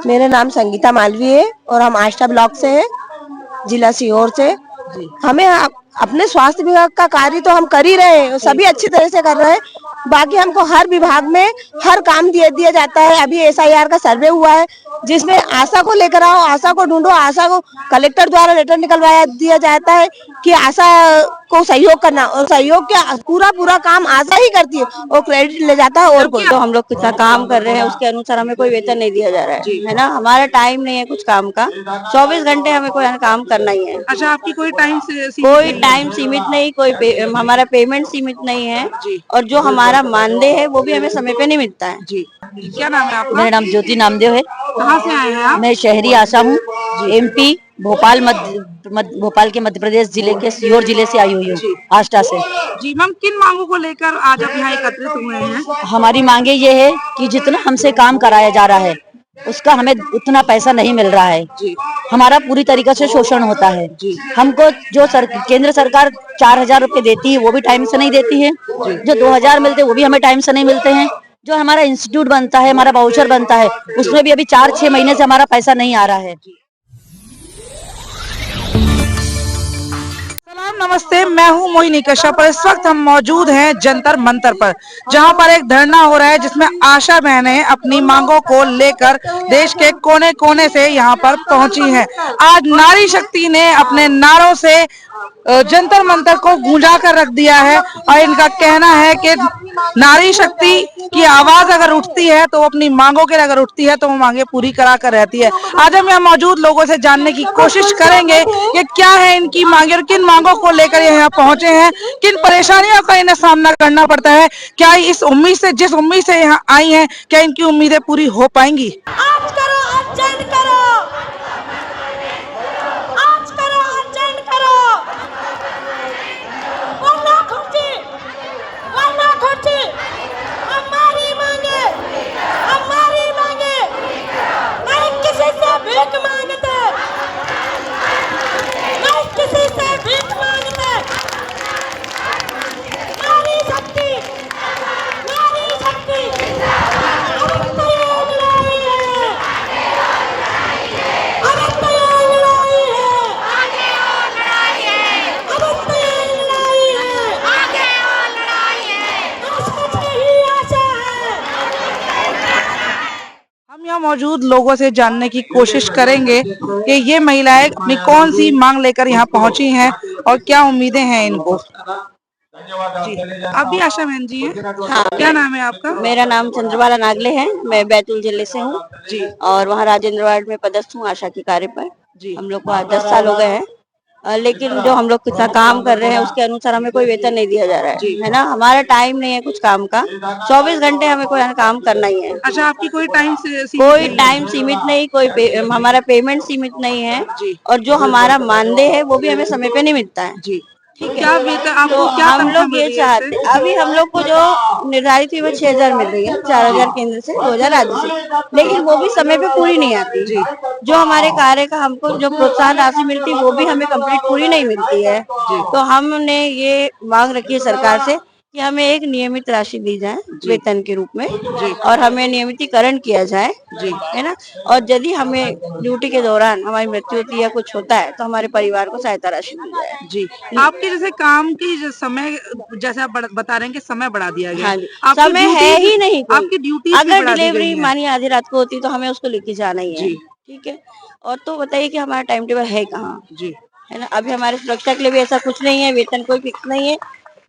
मेरा नाम संगीता मालवी है और हम आष्टा ब्लॉक से हैं, जिला सीहोर से। हमें अपने स्वास्थ्य विभाग का कार्य तो हम कर ही रहे हैं, सभी अच्छी तरह से कर रहे हैं। बाकी हमको हर विभाग में हर काम दिया जाता है। अभी SIR का सर्वे हुआ है जिसमें आशा को लेकर आओ, आशा को ढूंढो, आशा को कलेक्टर द्वारा लेटर निकलवाया दिया जाता है कि आशा को सहयोग करना, और सहयोग के पूरा काम आशा ही करती है और क्रेडिट ले जाता है। और कोई तो हम लोग कितना काम कर रहे हैं उसके अनुसार हमें कोई वेतन नहीं दिया जा रहा है ना। हमारा टाइम नहीं है कुछ काम का, 24 घंटे हमें कोई काम करना ही है। अच्छा, आपकी कोई टाइम कोई टाइम सीमित नहीं, हमारा पेमेंट सीमित नहीं है, और जो हमारा मानदेय है वो भी हमें समय पे नहीं मिलता है। जी, क्या नाम है आपका? मेरा नाम ज्योति नामदेव है। कहाँ से आए हैं आप? मैं शहरी आशा हूँ, MP भोपाल के मध्य प्रदेश जिले के सीहोर जिले से आई हुई हूँ, आष्टा से। जी मैम, किन मांगों को लेकर आज आप यहाँ एकत्रित हुए हैं? हमारी मांगे ये है कि जितना हमसे काम कराया जा रहा है उसका हमें उतना पैसा नहीं मिल रहा है। हमारा पूरी तरीके से शोषण होता है। हमको जो केंद्र सरकार 4000 रुपए देती है वो भी टाइम से नहीं देती है, जो 2000 मिलते हैं वो भी हमें टाइम से नहीं मिलते हैं। जो हमारा इंस्टीट्यूट बनता है, हमारा वाउचर बनता है, उसमें भी अभी 4-6 महीने से हमारा पैसा नहीं आ रहा है। नमस्ते, मैं हूं मोहिनी कश्यप और इस वक्त हम मौजूद हैं जंतर मंतर पर, जहां पर एक धरना हो रहा है जिसमें आशा बहनें अपनी मांगों को लेकर देश के कोने कोने से यहां पर पहुंची हैं। आज नारी शक्ति ने अपने नारों से जंतर मंतर को गूंजा कर रख दिया है और इनका कहना है कि नारी शक्ति की आवाज अगर उठती है तो अपनी मांगों के अगर उठती है तो वो मांगे पूरी करा कर रहती है। आज हम यहाँ मौजूद लोगों से जानने की कोशिश करेंगे कि क्या है इनकी मांगे और किन मांगों को लेकर ये यहाँ पहुंचे हैं, किन परेशानियों का इन्हें सामना करना पड़ता है, क्या इस उम्मीद से जिस उम्मीद से यहाँ आई हैं क्या इनकी उम्मीदें पूरी हो पाएंगी। आज करो, आज चैन करो, आज करो, आज चैन करो, वरना खुर्ची, हमारी मांगे, नहीं किसी से भीख मांगते, नहीं किसी से भीख मांगते। नारी शक्ति, अब तो ये लड़ाई है, अब तो ये लड़ाई है, अब तो ये लड़ाई है, आशा से ही आशा है। हम यहाँ मौजूद लोगों से जानने की कोशिश करेंगे कि ये महिलाएं अपनी कौन सी मांग लेकर यहाँ पहुंची हैं और क्या उम्मीदें हैं इनको। जी, आप भी आशा बहन जी हैं? हाँ, क्या नाम है आपका? मेरा नाम चंद्रबाला नागले है। मैं बैतूल जिले से हूँ जी, और वहाँ राजेंद्र वार्ड में पदस्थ हूँ आशा के कार्य पर। जी, हम लोग को आज 10 साल हो गए हैं, लेकिन जो हम लोग कितना काम कर रहे हैं उसके अनुसार हमें कोई वेतन नहीं दिया जा रहा है ना। हमारा टाइम नहीं है कुछ काम का, 24 घंटे हमें कोई काम करना ही है। अच्छा, आपकी कोई टाइम कोई टाइम सीमित नहीं, हमारा पेमेंट सीमित नहीं है, और जो हमारा मानदेय है वो भी हमें समय पे नहीं मिलता है। जी, ठीक है। क्या वेतन आपको तो क्या हम लोग ये चाहते, अभी हम लोग को जो निर्धारित हुई वो 6000 मिल रही है, 4000 केंद्र से, 2000 राज्य से, लेकिन वो भी समय पे पूरी नहीं आती। जो हमारे कार्य का हमको जो प्रोत्साहन राशि मिलती है वो भी हमें कंप्लीट पूरी नहीं मिलती है। तो हमने ये मांग रखी है सरकार से कि हमें एक नियमित राशि दी जाए वेतन के रूप में, और हमें नियमितीकरण किया जाए, है ना। और यदि हमें ड्यूटी के दौरान हमारी मृत्यु होती है या कुछ होता है तो हमारे परिवार को सहायता राशि दी जाए। जी, आपके जैसे काम की जो समय, जैसे आप बता रहे हैं कि समय बढ़ा दिया गया। हाँ जी, आपकी समय है ही नहीं कोई। आपकी ड्यूटी अगर डिलीवरी मानिए आधी रात को होती तो हमें उसको लेके जाना ही है, ठीक है। और तो बताइए कि हमारा टाइम टेबल है कहाँ, जी, है ना। अभी हमारे सुरक्षा के लिए भी ऐसा कुछ नहीं है, वेतन कोई फिक्स नहीं है।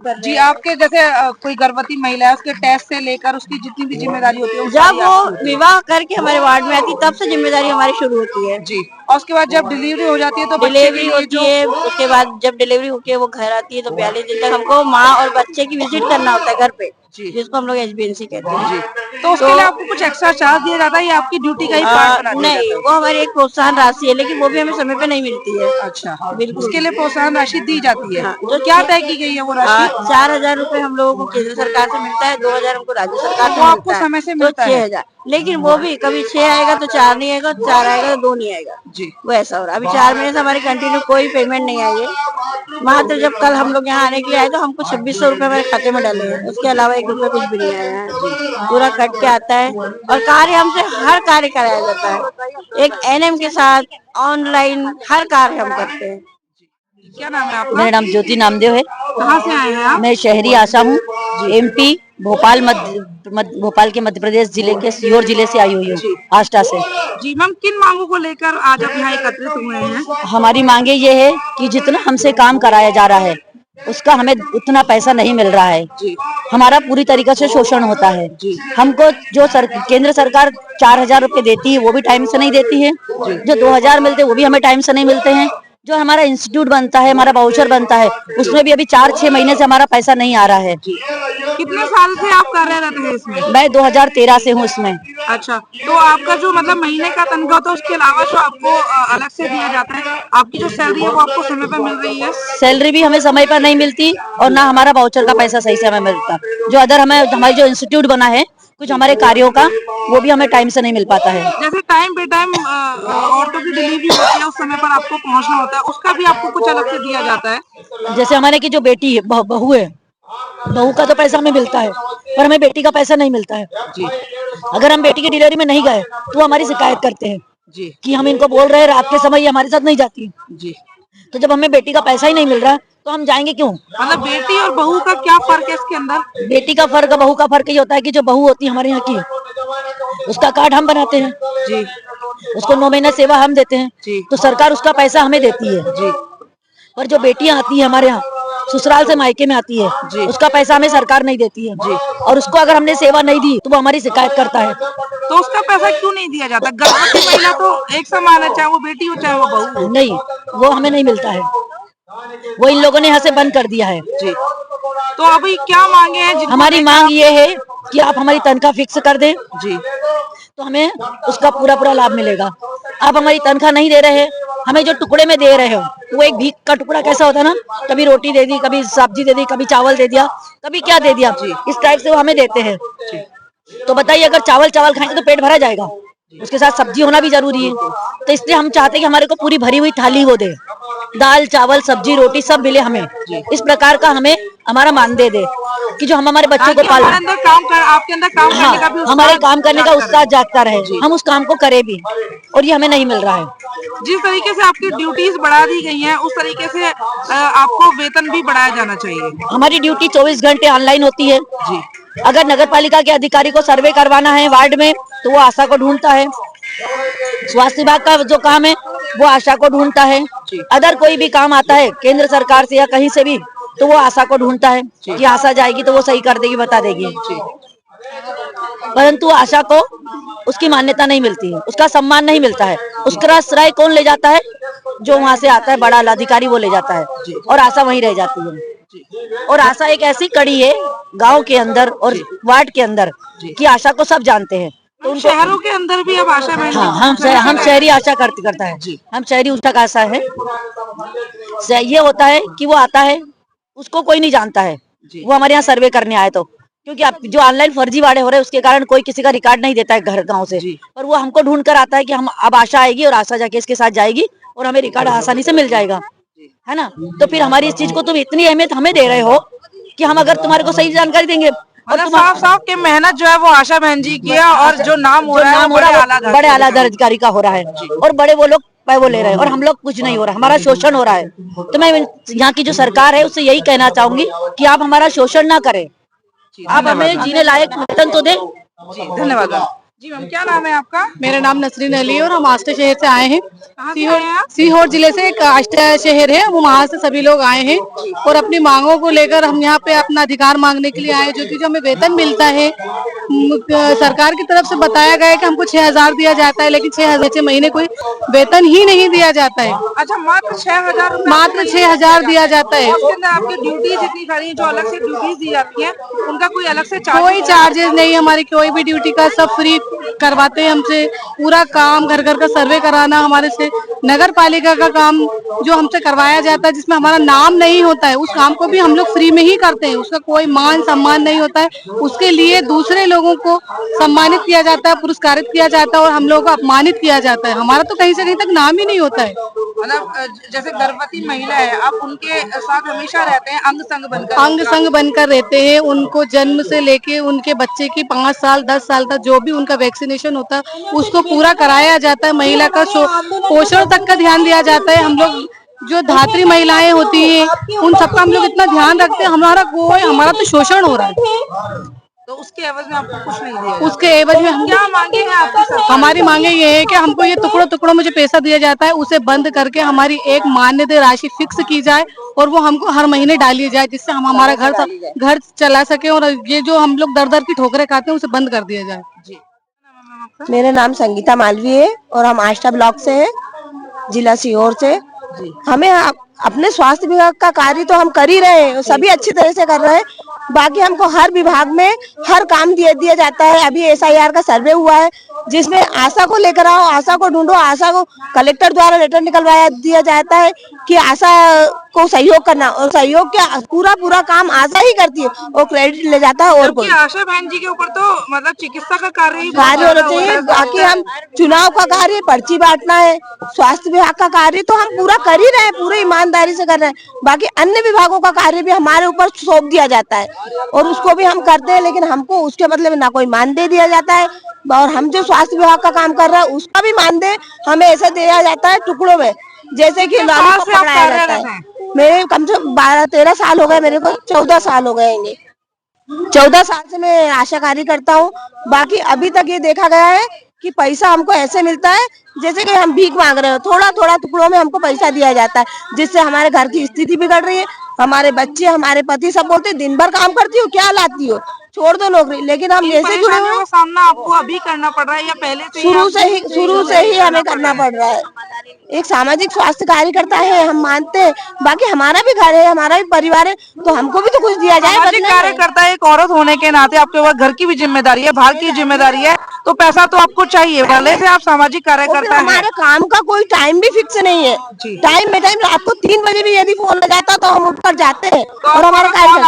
जी, आपके जैसे कोई गर्भवती महिला है उसके टेस्ट से लेकर उसकी जितनी भी जिम्मेदारी होती है जब वो विवाह करके हमारे वार्ड में आती तब से जिम्मेदारी हमारी शुरू होती है। जी, और उसके बाद जब डिलीवरी हो जाती है तो डिलीवरी होती है, उसके बाद जब डिलीवरी होके वो घर आती है तो 42 दिन तक हमको माँ और बच्चे की विजिट करना होता है घर पे, जिसको हम लोग HBNC कहते हैं। तो उसके लिए आपको कुछ एक्स्ट्रा चार्ज दिया जाता है या आपकी ड्यूटी का ही पार्ट बना दिया नहीं, वो हमारी एक प्रोत्साहन राशि है, लेकिन वो भी हमें समय पे नहीं मिलती है। अच्छा, बिल्कुल, उसके लिए प्रोत्साहन राशि दी जाती है। जो क्या तय की गई है वो राशि? 4000 रुपए हम लोगों को केंद्र सरकार से मिलता है, 2000 हमको राज्य सरकार से आपको मिलता है, समय से मिलता है। 6000, लेकिन वो भी कभी 6 आएगा तो 4 नहीं आएगा, 4 आएगा तो 2 नहीं आएगा। जी, वो ऐसा हो रहा है। अभी 4 महीने से हमारी कंटिन्यू कोई पेमेंट नहीं आई है। मात्र जब कल हम लोग यहाँ आने के लिए आए तो हमको 2600 रुपए हमारे खाते में डाले हैं, उसके अलावा 1 रुपया कुछ भी नहीं आया है। पूरा कट के आता है और कार्य हमसे हर कार्य कराया जाता है, एक एनएम के साथ ऑनलाइन हर कार्य हम करते हैं। क्या नाम है आपका? मेरा नाम ज्योति नामदेव है। कहाँ से आए हैं आप? मैं शहरी आशा हूँ। एमपी भोपाल के मध्य प्रदेश जिले के सीहोर जिले से आई हुई हूँ, आष्टा से। जी मैम, किन मांगों को लेकर आज आप यहाँ एकत्रित हुए हैं? हमारी मांगे ये है कि जितना हमसे काम कराया जा रहा है उसका हमें उतना पैसा नहीं मिल रहा है। हमारा पूरी तरीके से शोषण होता है। हमको जो केंद्र सरकार 4000 रुपए देती है वो भी टाइम से नहीं देती है, जो 2000 मिलते हैं वो भी हमें टाइम से नहीं मिलते हैं। जो हमारा इंस्टीट्यूट बनता है, हमारा वाउचर बनता है, उसमें भी अभी 4-6 महीने से हमारा पैसा नहीं आ रहा है। कितने साल से आप कार्यरत हैं इसमें? मैं 2013 से हूँ इसमें। अच्छा, तो आपका जो मतलब महीने का तनख्वाह होता है उसके अलावा जो आपको अलग से दिया जाता है, आपकी जो सैलरी है वो आपको समय पर मिल रही है? सैलरी भी हमें समय पर नहीं मिलती और ना हमारा वाउचर का पैसा सही से हमें मिलता। जो अदर हमारे जो इंस्टीट्यूट बना है कुछ हमारे कार्यों का, वो भी हमें टाइम से नहीं मिल पाता है। जैसे टाइम पे टाइम औरतों की डिलीवरी होती है, उस समय पर आपको पहुंचना होता है, उसका भी आपको कुछ अलग से दिया जाता है? जैसे हमारे की जो बेटी है, बहू है, बहू का तो पैसा हमें मिलता है पर हमें बेटी का पैसा नहीं मिलता है। अगर हम बेटी की डिलीवरी में नहीं गए तो हमारी शिकायत करते हैं कि हम इनको बोल रहे हैं रात के समय ये हमारे साथ नहीं जाती। तो जब हमें बेटी का पैसा ही नहीं मिल रहा तो हम जाएंगे क्यों? मतलब बेटी और बहू का क्या फर्क है इसके अंदर? बेटी का फर्क, बहू का फर्क ये होता है कि जो बहू होती है हमारे यहाँ की, उसका कार्ड हम बनाते हैं जी, उसको 9 महीना सेवा हम देते हैं, तो सरकार उसका पैसा हमें देती है जी। पर जो बेटियां आती है हमारे यहाँ ससुराल से मायके में आती है, उसका पैसा हमें सरकार नहीं देती है जी। और उसको अगर हमने सेवा नहीं दी तो वो हमारी शिकायत करता है। तो उसका पैसा क्यों नहीं दिया जाता? गर्भवती महिला तो एक समान है, चाहे वो बेटी हो चाहे वो बहू हो। नहीं, वो हमें नहीं मिलता है, वो इन लोगों ने यहाँ से बंद कर दिया है जी। तो अभी क्या मांगे हैं? हमारी मांग ये है कि आप हमारी तनख्वाह फिक्स कर दें जी, तो हमें उसका पूरा लाभ मिलेगा। आप हमारी तनख्वाह नहीं दे रहे हैं, हमें जो टुकड़े में दे रहे हो वो एक भीख का टुकड़ा कैसा होता है ना, कभी रोटी दे दी, कभी सब्जी दे दी, कभी चावल दे दिया, कभी क्या दे दिया, इस टाइप से वो हमें देते हैं। तो बताइए, अगर चावल खाएंगे तो पेट भरा जाएगा, उसके साथ सब्जी होना भी जरूरी है। तो इसलिए हम चाहते हैं कि हमारे को पूरी भरी हुई थाली वो दे, दाल चावल सब्जी रोटी सब मिले हमें। इस प्रकार का हमें हमारा मानदेय दे कि जो हम हमारे बच्चों को पाल, आपके अंदर काम करने का भी हमारे काम करने का उत्साह जागता रहे, हम उस काम को करें भी, और ये हमें नहीं मिल रहा है। जिस तरीके से आपकी ड्यूटीज बढ़ा दी गई हैं, उस तरीके से आपको वेतन भी बढ़ाया जाना चाहिए। हमारी ड्यूटी 24 घंटे ऑनलाइन होती है जी। अगर नगर पालिका के अधिकारी को सर्वे करवाना है वार्ड में तो वो आशा को ढूंढता है, स्वास्थ्य विभाग का जो काम है वो आशा को ढूंढता है, अदर कोई भी काम आता है केंद्र सरकार से या कहीं से भी तो वो आशा को ढूंढता है कि आशा जाएगी तो वो सही कर देगी, बता देगी। परंतु आशा को उसकी मान्यता नहीं मिलती है, उसका सम्मान नहीं मिलता है। उसका श्रेय कौन ले जाता है? जो वहां से आता है बड़ा अधिकारी, वो ले जाता है और आशा वहीं रह जाती है। और आशा एक ऐसी कड़ी है गांव के अंदर और वार्ड के अंदर कि आशा को सब जानते हैं। तो उन शहरों के अंदर भी अब आशा बहन, हाँ, हम शहरी आशा करता है, हम शहरी उष्टक आशा है। ये होता है कि वो आता है, उसको कोई नहीं जानता है, वो हमारे यहाँ सर्वे करने आए तो, क्योंकि अब जो ऑनलाइन फर्जीवाड़े हो रहे हैं उसके कारण कोई किसी का रिकॉर्ड नहीं देता है घर गांव से, पर वो हमको ढूंढ कर आता है कि हम अब आशा आएगी और आशा जाके इसके साथ जाएगी और हमें रिकॉर्ड आसानी से मिल जाएगा, है ना। तो फिर हमारी इस चीज को तुम इतनी अहमियत हमें दे रहे हो कि हम अगर तुम्हारे को सही जानकारी देंगे, और साफ के मेहनत जो है वो आशा बहन जी की है, और जो नाम हो रहा है बड़े आला अधिकारी का हो रहा है, और बड़े वो लोग वो ले रहे हैं और हम लोग कुछ नहीं हो रहा, हमारा शोषण हो रहा है। तो मैं यहाँ की जो सरकार है उससे यही कहना चाहूंगी कि आप हमारा शोषण ना करें, आप हमें जीने लायक वेतन तो दें। धन्यवाद जी। मैम, क्या नाम है आपका? मेरा नाम नसरीन अली है और हम आष्टा शहर से आए हैं। सीहोर जिले से एक आष्टा शहर है, वो वहाँ से सभी लोग आए हैं और अपनी मांगों को लेकर हम यहाँ पे अपना अधिकार मांगने के लिए आए, जो कि जो हमें वेतन मिलता है सरकार की तरफ से बताया गया है कि हमको 6000 दिया जाता है, लेकिन 6 महीने कोई वेतन ही नहीं दिया जाता है। अच्छा, मात्र 6000? मात्र 6000 दिया जाता है। उसके अंदर आपकी ड्यूटीज इतनी सारी जो अलग से ड्यूटीज दी जाती है, उनका कोई अलग से कोई चार्जेस नहीं, हमारी कोई भी ड्यूटी का सब फ्री करवाते हैं हमसे पूरा काम, घर घर का सर्वे कराना हमारे से, नगर पालिका का काम जो हमसे करवाया जाता है जिसमें हमारा नाम नहीं होता है, उस काम को भी हम लोग फ्री में ही करते हैं, उसका कोई मान सम्मान नहीं होता है। उसके लिए दूसरे लोगों को सम्मानित किया जाता है, पुरस्कारित किया जाता है और हम लोगों को अपमानित किया जाता है। हमारा तो कहीं से कहीं तक नाम ही नहीं होता है। मतलब जैसे गर्भवती महिला है, आप उनके साथ हमेशा रहते हैं, अंग संग बनकर रहते हैं। उनको जन्म से लेके उनके बच्चे की 5 साल 10 साल तक जो भी उनका वैक्सीनेशन होता है उसको पूरा कराया जाता है। महिला का पोषण तक का ध्यान दिया जाता है। हम लोग जो धात्री महिलाएं होती हैं उन सबका हम लोग इतना ध्यान रखते हैं। हमारा तो शोषण हो रहा है, तो उसके एवज में आपको कुछ नहीं दिया। उसके एवज में हम क्या मांगे हैं आपकी सरकार? हमारी मांगे ये है कि हमको ये टुकड़ों टुकड़ों में जो पैसा दिया जाता है उसे बंद करके हमारी एक मान्यता राशि फिक्स की जाए और वो हमको हर महीने डाली जाए, जिससे हम हमारा घर चला सके और ये जो हम लोग दर दर की ठोकरें खाते हैं उसे बंद कर दिया जाए। जी। मेरा नाम संगीता मालवीय है और हम आष्टा ब्लॉक से हैं, जिला सीहोर से। हमें अपने स्वास्थ्य विभाग का कार्य तो हम कर ही रहे हैं, सभी अच्छी तरह से कर रहे हैं। बाकी हमको हर विभाग में हर काम दिया जाता है। अभी SIR का सर्वे हुआ है जिसमें आशा को लेकर आओ, आशा को ढूंढो, आशा को कलेक्टर द्वारा लेटर निकलवाया दिया जाता है कि आशा को सहयोग करना, और सहयोग क्या पूरा काम आशा ही करती है और क्रेडिट ले जाता है। और कोई आशा बहन जी के ऊपर तो मतलब चिकित्सा का कार्य होना चाहिए। बाकी हम चुनाव का कार्य, पर्ची बांटना है, स्वास्थ्य विभाग का कार्य तो हम पूरा कर ही रहे हैं, पूरी ईमानदारी से कर रहे हैं। बाकी अन्य विभागों का कार्य भी हमारे ऊपर सौंप दिया जाता है और उसको भी हम करते हैं, लेकिन हमको उसके बदले में ना कोई मानदेय दिया जाता है। और हम जो स्वास्थ्य विभाग का काम कर रहे हैं उसका भी मानदेय हमें ऐसे दिया जाता है टुकड़ों में, जैसे कि लॉरी को पकड़ाया जाता है। मेरे कम से 12-13 साल हो गए, मेरे को 14 साल हो गए इन्हें। 14 साल से मैं आशा कार्य करता हूँ। बाकी अभी तक ये देखा गया है कि पैसा हमको ऐसे मिलता है जैसे कि हम भीख मांग रहे हो, थोड़ा थोड़ा टुकड़ों में हमको पैसा दिया जाता है, जिससे हमारे घर की स्थिति बिगड़ रही है। हमारे बच्चे, हमारे पति सब बोलते दिन भर काम करती हो, क्या लाती हो, छोड़ दो नौकरी। लेकिन हम जैसे जुड़े हुए हैं, सामना आपको अभी करना पड़ रहा है या पहले से शुरू से ही हमें करना पड़ रहा है। एक सामाजिक स्वास्थ्य कार्यकर्ता है, हम मानते हैं। बाकी हमारा भी घर है, हमारा भी परिवार है, तो हमको भी तो कुछ दिया जाए। सामाजिक कार्यकर्ता एक औरत होने के नाते आपके ऊपर घर की भी जिम्मेदारी है, बाहर की जिम्मेदारी है, तो पैसा तो आपको चाहिए, भले से आप सामाजिक कार्यकर्ता हैं। हमारे काम का कोई टाइम भी फिक्स नहीं है। टाइम में टाइम रात को 3 बजे भी यदि फोन लगाता तो हम उठकर जाते हैं और हमारा कार्य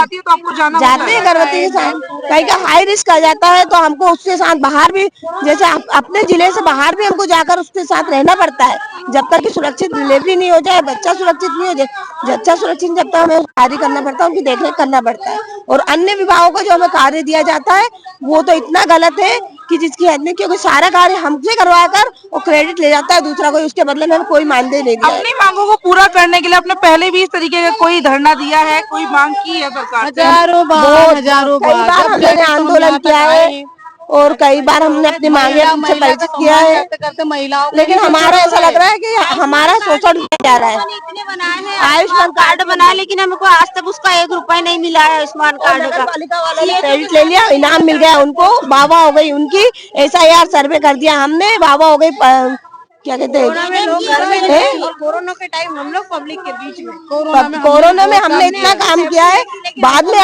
जाते हैं गर्भवती के साथ। कहीं का हाई रिस्क आ जाता है तो हमको उसके साथ बाहर भी, जैसे अपने जिले से बाहर भी हमको जाकर उसके साथ रहना पड़ता है, जब तक कि सुरक्षित डिलीवरी नहीं हो जाए, बच्चा सुरक्षित नहीं हो जाए, बच्चा सुरक्षित जब तक हमें कार्य करना पड़ता है, उनकी देखरेख करना पड़ता है। और अन्य विभागों का जो हमें कार्य दिया जाता है वो तो इतना गलत है कि जिसकी हद नहीं, क्योंकि सारा कार्य हमसे करवा कर और क्रेडिट ले जाता है दूसरा कोई, उसके बदले में हमें कोई मानदेय नहीं दिया। अपनी मांगों को पूरा करने के लिए आपने पहले भी इस तरीके का कोई धरना दिया है, कोई मांग की है सरकार से? हजारों बार हमने आंदोलन किया है और कई बार हमने अपनी मांगे से परिचित किया है, लेकिन हमारा ऐसा लग रहा है कि हमारा शोषण किया जा रहा है। आयुष्मान कार्ड बनाया लेकिन हमको आज तक उसका 1 रुपया नहीं मिला है। आयुष्मान कार्ड का क्रेडिट ले लिया, इनाम मिल गया उनको, वाहवा हो गई उनकी। SIR सर्वे कर दिया हमने, वाहवा हो गई। क्या कहते हैं, कोरोना के टाइम हम लोग पब्लिक के बीच में, कोरोना में हमने इतना काम किया है। बाद में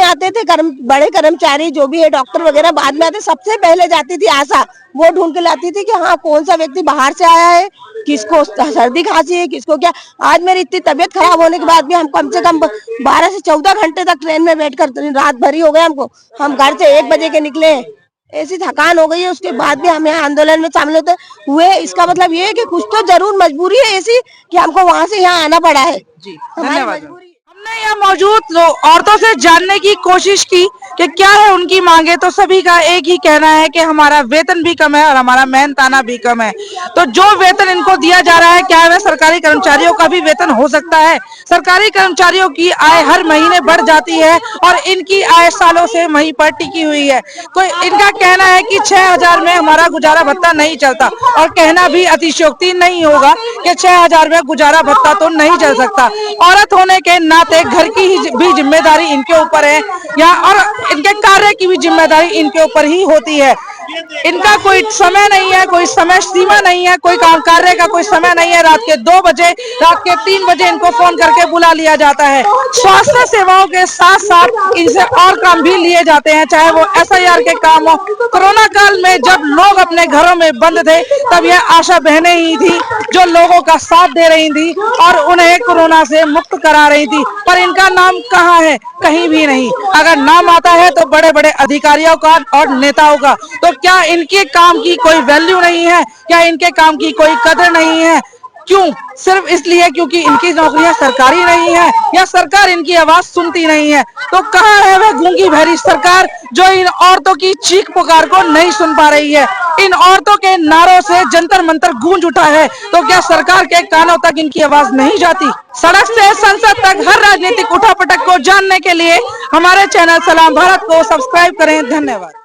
आते थे बड़े कर्मचारी जो भी है, डॉक्टर वगैरह बाद में आते। सबसे पहले जाती थी आशा, वो ढूंढ के लाती थी कि हाँ कौन सा व्यक्ति बाहर से आया है, किसको सर्दी खांसी है, किसको क्या। आज मेरी इतनी तबीयत खराब होने के बाद भी हम कम से कम 12 से 14 घंटे तक ट्रेन में बैठ कर, रात भरी हो गए हमको। हम घर से 1 बजे के निकले, ऐसी थकान हो गई है। उसके बाद भी हम यहाँ आंदोलन में शामिल होते हुए, इसका मतलब ये है कि कुछ तो जरूर मजबूरी है ऐसी कि हमको वहाँ से यहाँ आना पड़ा है। जी, धन्यवाद। हमने यहाँ मौजूद औरतों से जानने की कोशिश की कि क्या है उनकी मांगे, तो सभी का एक ही कहना है कि हमारा वेतन भी कम है और हमारा मेहनताना भी कम है। तो जो वेतन इनको दिया जा रहा है, क्या वह सरकारी कर्मचारियों का भी वेतन हो सकता है? सरकारी कर्मचारियों की आय हर महीने बढ़ जाती है और इनकी आय सालों से वहीं पर टिकी हुई है। तो इनका कहना है कि 6000 में हमारा गुजारा भत्ता नहीं चलता, और कहना भी अतिशयोक्ति नहीं होगा कि 6000 में गुजारा भत्ता तो नहीं चल सकता। औरत होने के नाते घर की भी जिम्मेदारी इनके ऊपर है, या और इनके कार्य की भी जिम्मेदारी इनके ऊपर ही होती है। इनका कोई समय नहीं है, कोई समय सीमा नहीं है, कोई काम कार्य का कोई समय नहीं है। रात के 2 बजे, रात के 3 बजे इनको फोन करके बुला लिया जाता है। स्वास्थ्य सेवाओं के साथ साथ इनसे और काम भी लिए जाते हैं, चाहे वो SIR के काम हो। कोरोना काल में जब लोग अपने घरों में बंद थे, तब यह आशा बहनें ही थी जो लोगों का साथ दे रही थी और उन्हें कोरोना से मुक्त करा रही थी। पर इनका नाम कहाँ है? कहीं भी नहीं। अगर नाम आता है तो बड़े बड़े अधिकारियों का और नेताओं का। तो क्या इनके काम की कोई वैल्यू नहीं है? क्या इनके काम की कोई कदर नहीं है? क्यों? सिर्फ इसलिए क्योंकि इनकी नौकरियां सरकारी नहीं है, या सरकार इनकी आवाज सुनती नहीं है। तो कहाँ है वह गूंगी बहरी सरकार जो इन औरतों की चीख पुकार को नहीं सुन पा रही है? इन औरतों के नारों से जंतर मंतर गूंज उठा है, तो क्या सरकार के कानों तक इनकी आवाज नहीं जाती? सड़क से संसद तक हर राजनीतिक उठापटक को जानने के लिए हमारे चैनल सलाम भारत को सब्सक्राइब करें। धन्यवाद।